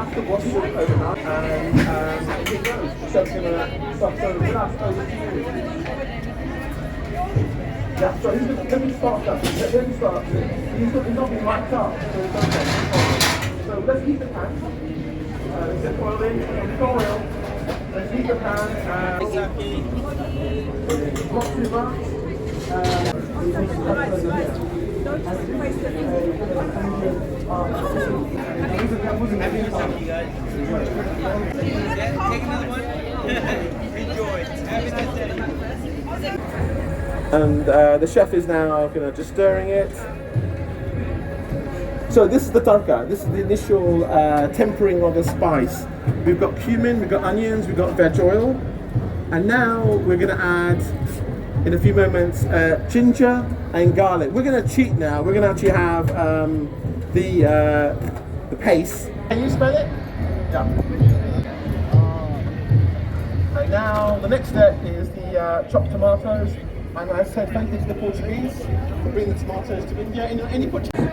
have to wash it overnight and it goes. So it's going to stop so that's over to you. Yeah, so let me start that. Let me start. He's not been wiped up, so it's okay. So let's heat the pan. Set oil in, oil. Let's heat the pan. Vaisakhi. Not too much. And the chef is now just stirring it. So this is the tarka. This is the initial tempering of the spice. We've got cumin, we've got onions, we've got veg oil, and now we're going to add, in a few moments, ginger and garlic. We're going to cheat now. We're going to actually have the paste. Can you smell it? Yeah. And now the next step is the chopped tomatoes. And I said thank you to the Portuguese for bringing the tomatoes to India. Any Portuguese?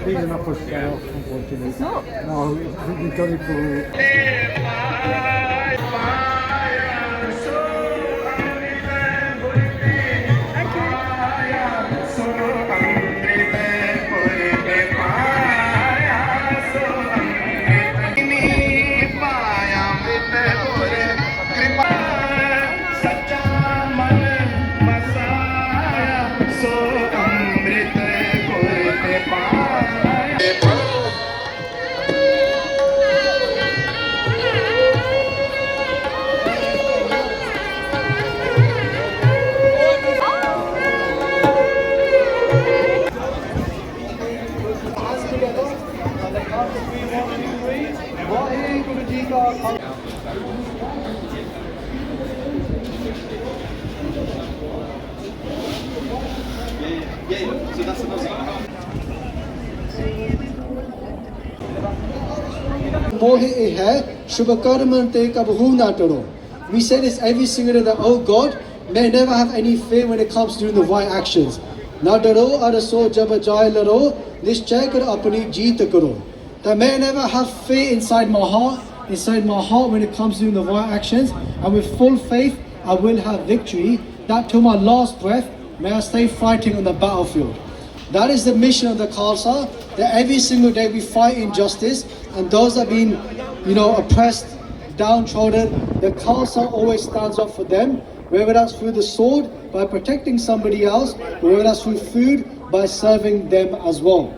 Please enough for sale, unfortunately. It's not? No, we've done it for... We say this every single day that, oh God, may never have any fear when it comes to doing the right actions. Na daro araso jabajai laro, nischay kar apni jeet karo. That may never have fear inside my heart when it comes to doing the right actions, and with full faith I will have victory. That till my last breath may I stay fighting on the battlefield. That is the mission of the Khalsa, that every single day we fight injustice, and those that have been, oppressed, downtrodden, the Khalsa always stands up for them, whether that's through the sword, by protecting somebody else, or whether that's through food, by serving them as well.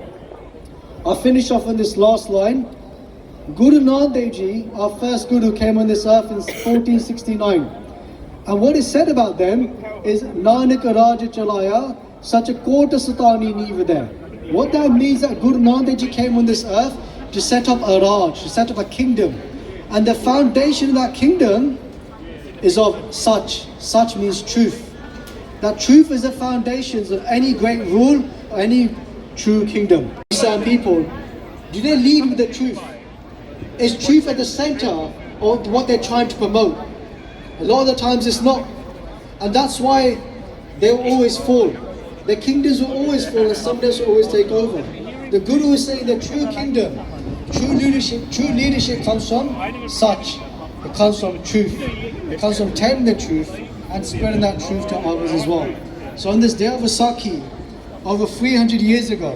I'll finish off on this last line. Guru Nanak Dev Ji, our first Guru, came on this earth in 1469. And what is said about them is Nanak Raja Chalaya, such a kota satani neeva there. What that means that Guru Nanak Dev Ji came on this earth to set up a Raj, to set up a kingdom. And the foundation of that kingdom is of Sach. Sach means truth. That truth is the foundations of any great rule or any true kingdom. Some people, do they lead with the truth? Is truth at the center of what they're trying to promote? A lot of the times it's not. And that's why they will always fall. The kingdoms will always fall and some will always take over. The Guru is saying the true kingdom, true leadership comes from Sach. It comes from truth. It comes from telling the truth and spreading that truth to others as well. So on this day of Vaisakhi, over 300 years ago,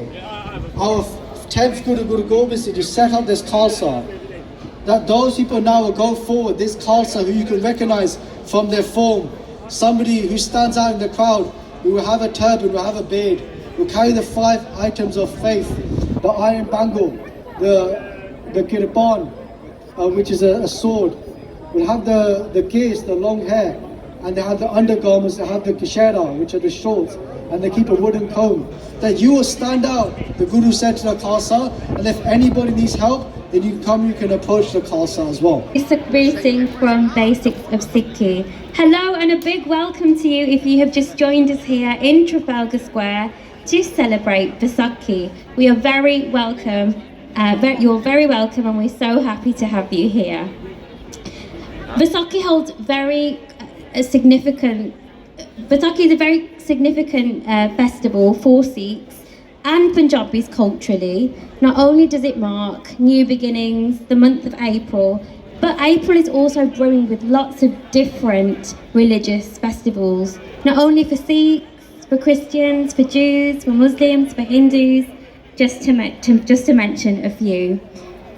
our 10th Guru, Guru Gobind Singh, just set up this Khalsa, that those people now will go forward, this Khalsa who you can recognize from their form, somebody who stands out in the crowd, who will have a turban, will have a beard, will carry the 5 items of faith, the iron bangle, the kirpan, which is a sword, will have the keys, the long hair, and they have the undergarments, they have the kishera, which are the shorts, and they keep a wooden comb. That you will stand out, the Guru said to the Khalsa, and if anybody needs help, then you can approach the Khalsa as well. It's a greeting from Basics of Sikhi. Hello and a big welcome to you if you have just joined us here in Trafalgar Square to celebrate Vaisakhi. We are very welcome, you're very welcome and we're so happy to have you here. Vaisakhi holds Vaisakhi is a very significant festival for Sikhs and Punjabis culturally. Not only does it mark new beginnings, the month of April, but April is also brewing with lots of different religious festivals, not only for Sikhs, for Christians, for Jews, for Muslims, for Hindus, just to mention a few.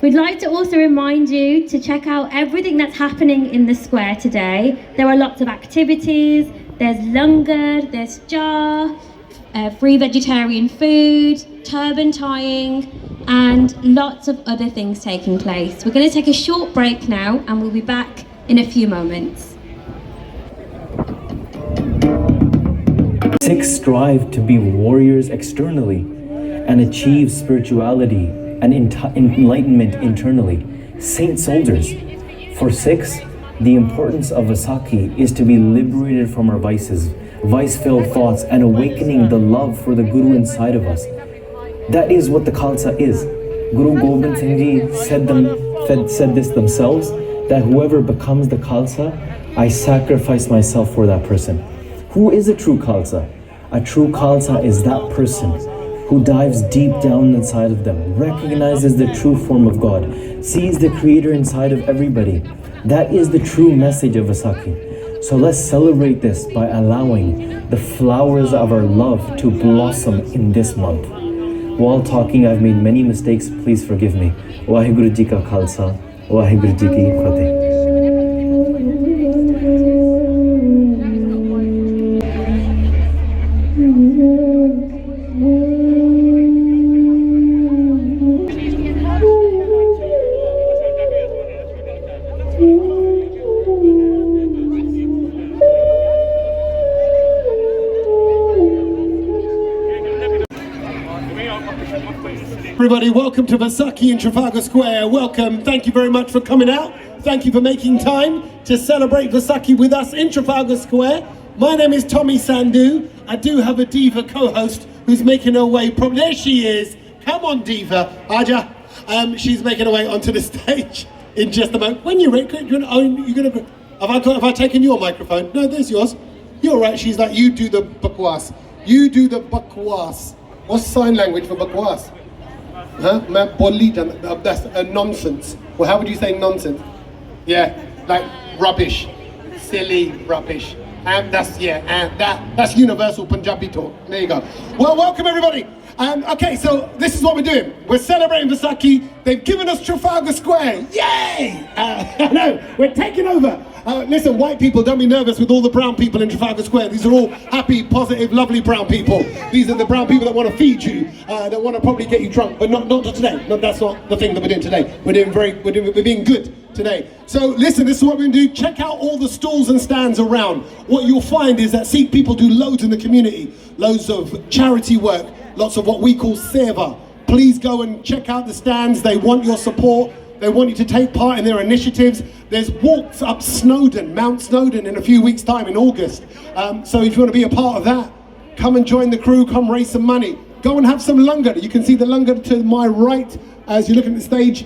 We'd like to also remind you to check out everything that's happening in the square today. There are lots of activities, there's langar, there's jar, free vegetarian food, turban tying, and lots of other things taking place. We're going to take a short break now and we'll be back in a few moments. Sikhs strive to be warriors externally and achieve spirituality and enlightenment internally. Saint soldiers. For Sikhs, the importance of Vaisakhi is to be liberated from our vices, vice-filled thoughts, and awakening the love for the Guru inside of us. That is what the Khalsa is. Guru Gobind Singh Ji said this themselves, that whoever becomes the Khalsa, I sacrifice myself for that person. Who is a true Khalsa? A true Khalsa is that person who dives deep down inside of them, recognizes the true form of God, sees the Creator inside of everybody. That is the true message of Vaisakhi. So let's celebrate this by allowing the flowers of our love to blossom in this month. While talking, I've made many mistakes, please forgive me. Waheguru Ji Ka Khalsa, Waheguru Ji Ki Fateh. Everybody, welcome to Vaisakhi in Trafalgar Square. Welcome. Thank you very much for coming out. Thank you for making time to celebrate Vaisakhi with us in Trafalgar Square. My name is Tommy Sandhu. I do have a diva co-host who's making her way. There she is. Come on, diva. Aja. She's making her way onto the stage in just a moment. When you're ready, have I taken your microphone? No, there's yours. You're right. She's like, you do the bakwas. You do the bakwas. What's sign language for bakwas? Huh? That's a nonsense. Well, how would you say nonsense? Yeah, like rubbish, silly rubbish. And that's universal Punjabi talk. There you go. Well, welcome everybody. Okay, so this is what we're doing. We're celebrating Vaisakhi. They've given us Trafalgar Square. Yay! I know, we're taking over. Listen, white people, don't be nervous with all the brown people in Trafalgar Square. These are all happy, positive, lovely brown people. These are the brown people that want to feed you, that want to probably get you drunk, but not today. No, that's not the thing that we're doing today. We're being good today. So listen, this is what we're going to do. Check out all the stalls and stands around. What you'll find is that Sikh people do loads in the community, loads of charity work, lots of what we call seva. Please go and check out the stands. They want your support. They want you to take part in their initiatives. There's walks up Snowdon, Mount Snowdon, in a few weeks' time in August. So if you want to be a part of that, come and join the crew, come raise some money. Go and have some langar. You can see the langar to my right as you look at the stage,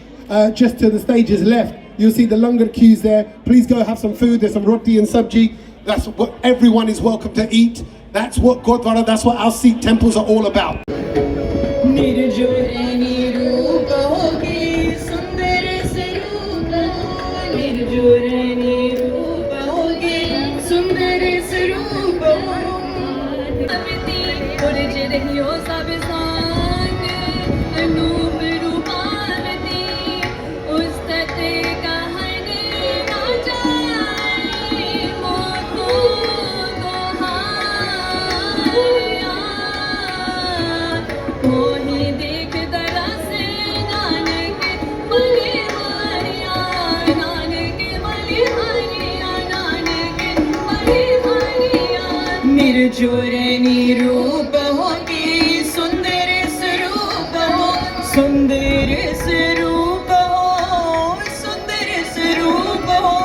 just to the stage's left. You'll see the langar queues there. Please go have some food. There's some roti and sabji. That's what everyone is welcome to eat. That's what Gurdwara, that's what our Sikh temples are all about. निर्जोरनी रूप होगी सुंदर स्वरूप हो सुंदर स्वरूप हो सुंदर स्वरूप हो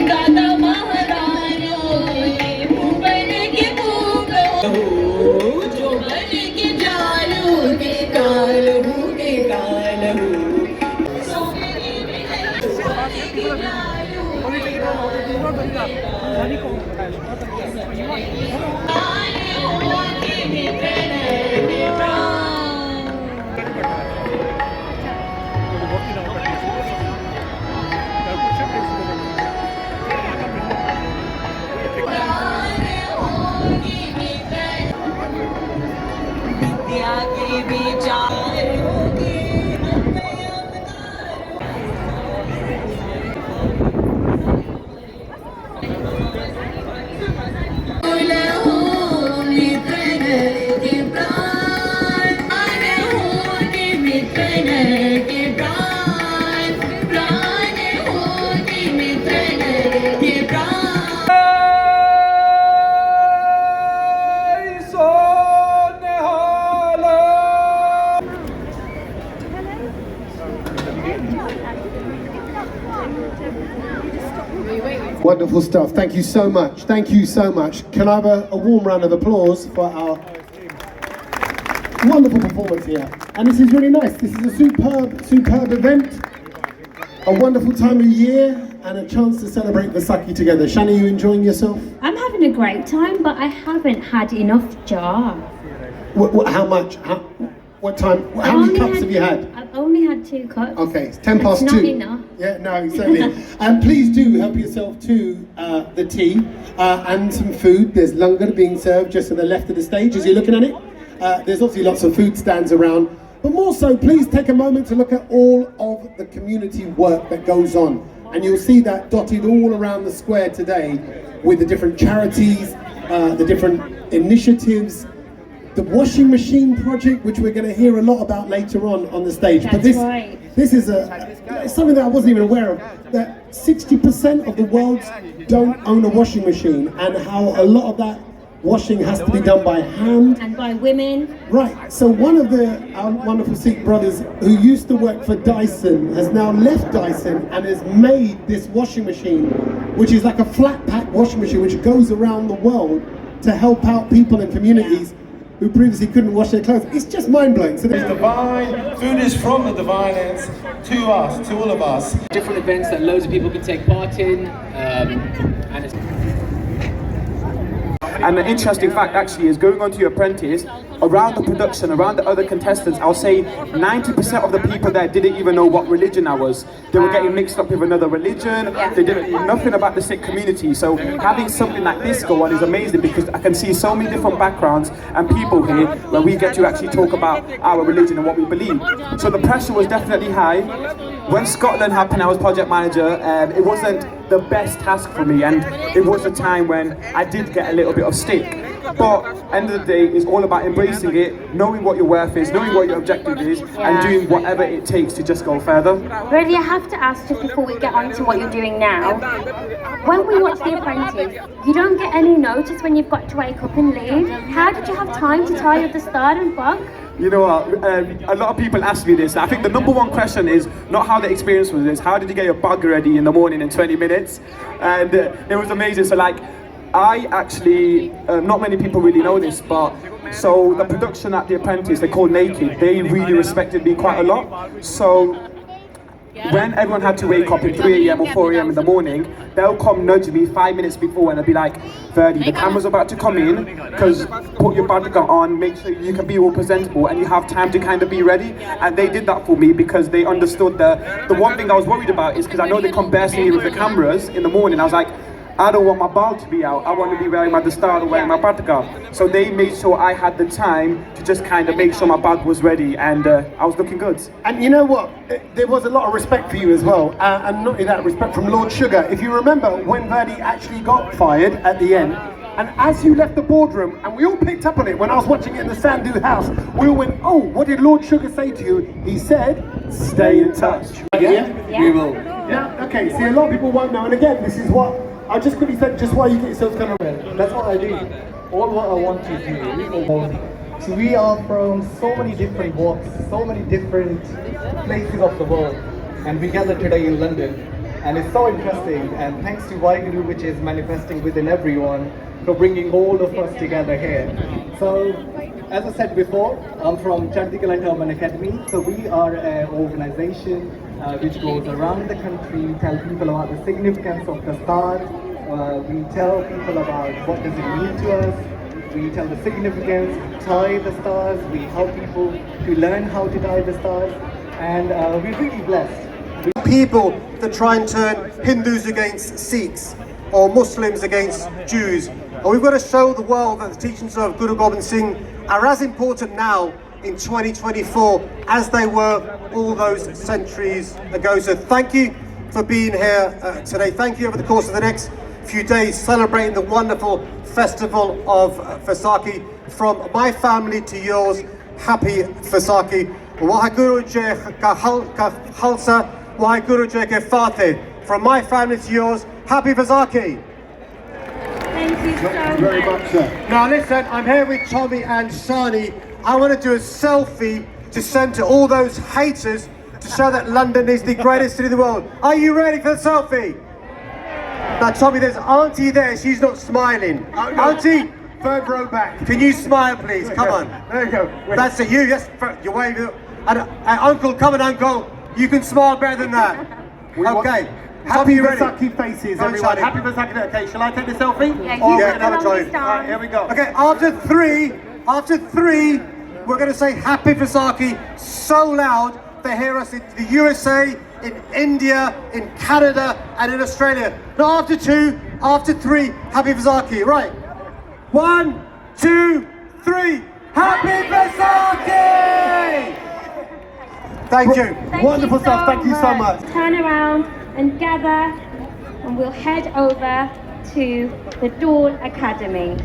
दादा महाराजों के भूपन के भूप हो जो बन के जालू के काल हूँ के काल हूँ Wonderful stuff. Thank you so much. Thank you so much. Can I have a warm round of applause for our wonderful performance here? And this is really nice. This is a superb event. A wonderful time of year and a chance to celebrate Vaisakhi together. Shani, are you enjoying yourself? I'm having a great time, but I haven't had enough jar. How much? What time? How many cups have you had? I've only had 2 cups. Okay, it's 10 past 2. Not enough. Yeah, no, certainly. And please do help yourself to the tea and some food. There's langar being served just to the left of the stage as you're looking at it. There's obviously lots of food stands around. But more so, please take a moment to look at all of the community work that goes on. And you'll see that dotted all around the square today with the different charities, the different initiatives, the washing machine project, which we're going to hear a lot about later on the stage. That's but this, right. This is something that I wasn't even aware of, that 60% of the world don't own a washing machine, and how a lot of that washing has to be done by hand. And by women. Right, so one of our wonderful Sikh brothers who used to work for Dyson has now left Dyson and has made this washing machine, which is like a flat pack washing machine which goes around the world to help out people in communities who previously couldn't wash their clothes. It's just mind-blowing. So It's divine, food is from the divine, and it's to us, to all of us. Different events that loads of people can take part in, and it's... And an interesting fact actually is going on to your apprentice, around the production, around the other contestants, I'll say 90% of the people there didn't even know what religion I was. They were getting mixed up with another religion, they didn't know nothing about the Sikh community. So having something like this go on is amazing, because I can see so many different backgrounds and people here where we get to actually talk about our religion and what we believe. So the pressure was definitely high. when Scotland happened, I was project manager. It wasn't the best task for me, and it was a time when I did get a little bit of stick. But end of the day, it's all about embracing it, knowing what your worth is, knowing what your objective is, and doing whatever it takes to just go further. Really, I have to ask, just before we get on to what you're doing now, when we watch The Apprentice, you don't get any notice when you've got to wake up and leave. How did you have time to tie up the star and bug? You know what, a lot of people ask me this. I think the number one question is not how the experience was, is how did you get your bug ready in the morning in 20 minutes? And it was amazing. So like, I actually, not many people really know this, but so the production at The Apprentice, they're called Naked, they really respected me quite a lot. So when everyone had to wake up at 3 AM or 4 AM in the morning, they'll come nudge me 5 minutes before and they'll be like, Verdi, the camera's about to come in, because put your badge on, make sure you can be all presentable and you have time to kind of be ready. And they did that for me because they understood the one thing I was worried about is because I know they come bursting in with the cameras in the morning. I was like, I don't want my bag to be out. I want to be wearing my dastar or wearing my badge. So they made sure I had the time to just kind of make sure my bag was ready, and I was looking good. And you know what? There was a lot of respect for you as well, and not only that, respect from Lord Sugar. If you remember when Verdi actually got fired at the end, and as you left the boardroom, and we all picked up on it when I was watching it in the Sandu house, we all went, oh, what did Lord Sugar say to you? He said, stay in touch. Yeah? We will. Yeah, okay, see, a lot of people won't know, and again, this is what I just quickly said, just why you get yourselves kind of... That's what I do. All what I want to do. So we are from so many different walks, so many different places of the world, and we gather today in London. And it's so interesting, and thanks to Vaiguru, which is manifesting within everyone, for bringing all of us together here. So, as I said before, I'm from Chardikala Urban Academy. So we are an organization which goes around the country, tell people about the significance of the stars. We tell people about what does it mean to us. We tell the significance, tie the stars. We help people to learn how to tie the stars. And we're really blessed. People that try and turn Hindus against Sikhs or Muslims against Jews. And we've got to show the world that the teachings of Guru Gobind Singh are as important now in 2024 as they were all those centuries ago. So thank you for being here today. Thank you over the course of the next few days celebrating the wonderful festival of Vaisakhi. From my family to yours, happy Vaisakhi. Waheguru Jai Khalsa, Waheguru Jai Fateh. From my family to yours, happy Vaisakhi. Thank you so Very much, sir. Now listen, I'm here with Tommy and Shani. I want to do a selfie to send to all those haters to show that London is the greatest city in the world. Are you ready for the selfie? Now Tommy, there's Auntie there, she's not smiling. Auntie, third row back. Can you smile please? Come on. There you go. That's it, you, yes, you wave it. And Uncle, come on Uncle. You can smile better than that. Okay. Happy Vaisakhi faces, everyone. Happy Vaisakhi. Okay, shall I take the selfie? Yeah, come on, Johnny. Alright, here we go. Okay, after three, we're going to say Happy Vaisakhi so loud they hear us in the USA, in India, in Canada, and in Australia. Not after two, after three, Happy Vaisakhi. Right. 1, 2, 3. Happy Vaisakhi! Thank you. Wonderful stuff. Thank you so much. Turn around and gather, and we'll head over to the Dawn Academy.